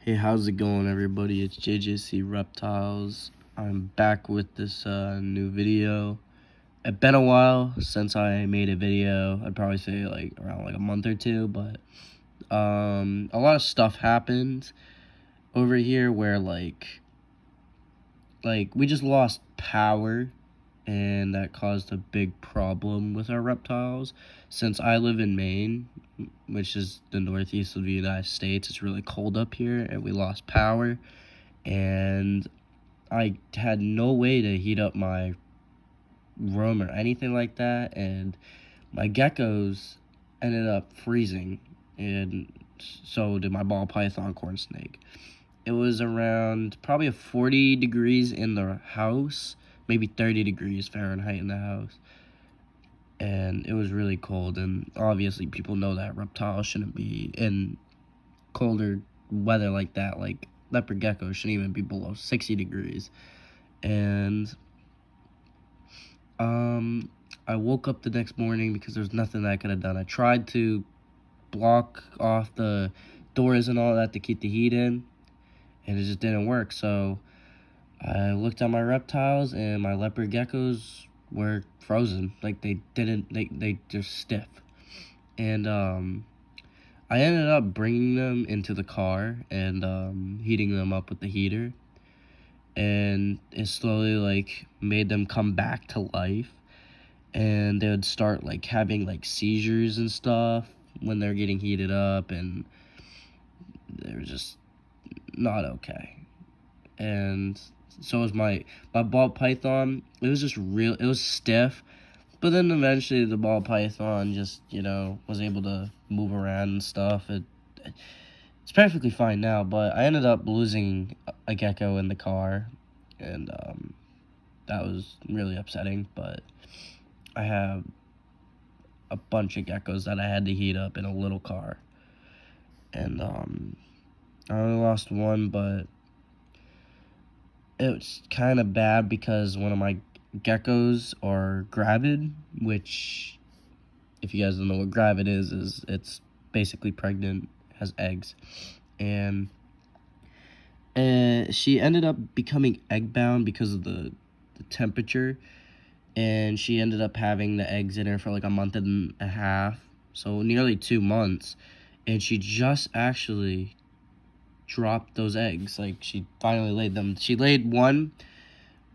Hey, how's it going, everybody? It's JJC Reptiles. I'm back with this new video. It's been a while since I made a video. I'd probably say around a month or two, but a lot of stuff happened over here where like we just lost power, and that caused a big problem with our reptiles. Since I live in Maine, which is the northeast of the United States, it's really cold up here, and we lost power, and I had no way to heat up my room or anything like that, and my geckos ended up freezing, and so did my ball python corn snake. It was around probably 40 degrees in the house, maybe 30 degrees Fahrenheit in the house, and it was really cold. And obviously people know that reptiles shouldn't be in colder weather like that. Like leopard geckos shouldn't even be below 60 degrees. And I woke up the next morning because there's nothing that I could have done. I tried to block off the doors and all that to keep the heat in, and it just didn't work. So I looked at my reptiles, and my leopard geckos were frozen. Like they just stiff. And I ended up bringing them into the car and heating them up with the heater, and it slowly made them come back to life, and they would start having seizures and stuff when they're getting heated up, and they were just not okay. And so was my ball python. It was just it was stiff, but then eventually the ball python just was able to move around and stuff. It's perfectly fine now, but I ended up losing a gecko in the car, and that was really upsetting. But I have a bunch of geckos that I had to heat up in a little car, and I only lost one, but it was kind of bad because one of my geckos are gravid, which, if you guys don't know what gravid is it's basically pregnant, has eggs, and she ended up becoming egg bound because of the temperature, and she ended up having the eggs in her for a month and a half, so nearly 2 months, and she just actually dropped those eggs. She finally laid them. She laid one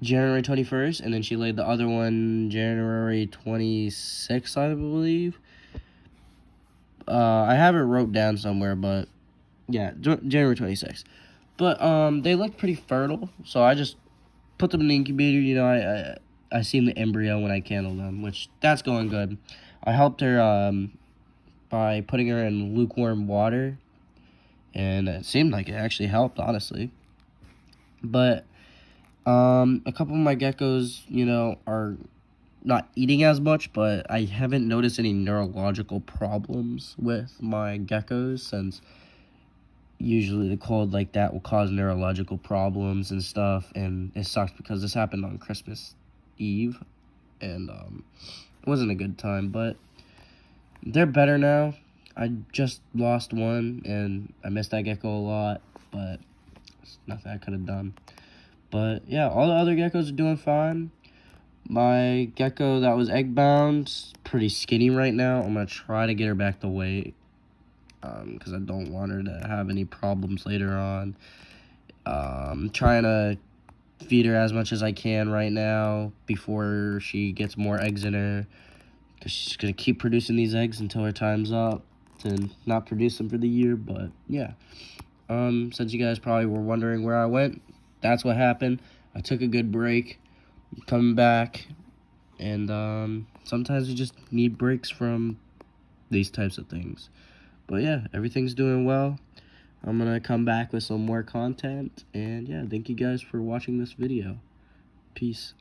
January 21st, and then she laid the other one January 26th, I believe. I have it wrote down somewhere, but yeah, January 26th. But they looked pretty fertile, so I just put them in the incubator. I seen the embryo when I candled them, which that's going good. I helped her by putting her in lukewarm water, and it seemed like it actually helped, honestly. But a couple of my geckos, are not eating as much, but I haven't noticed any neurological problems with my geckos, since usually the cold like that will cause neurological problems and stuff, and it sucks because this happened on Christmas Eve, and it wasn't a good time, but they're better now. I just lost one, and I missed that gecko a lot, but there's nothing I could have done. But yeah, all the other geckos are doing fine. My gecko that was egg bound, pretty skinny right now. I'm gonna try to get her back to weight, because I don't want her to have any problems later on. I'm trying to feed her as much as I can right now before she gets more eggs in her, because she's gonna keep producing these eggs until her time's up to not produce them for the year. But yeah, since you guys probably were wondering where I went, that's what happened. I took a good break. I'm coming back, and sometimes you just need breaks from these types of things. But yeah, everything's doing well. I'm gonna come back with some more content, and yeah, thank you guys for watching this video. Peace.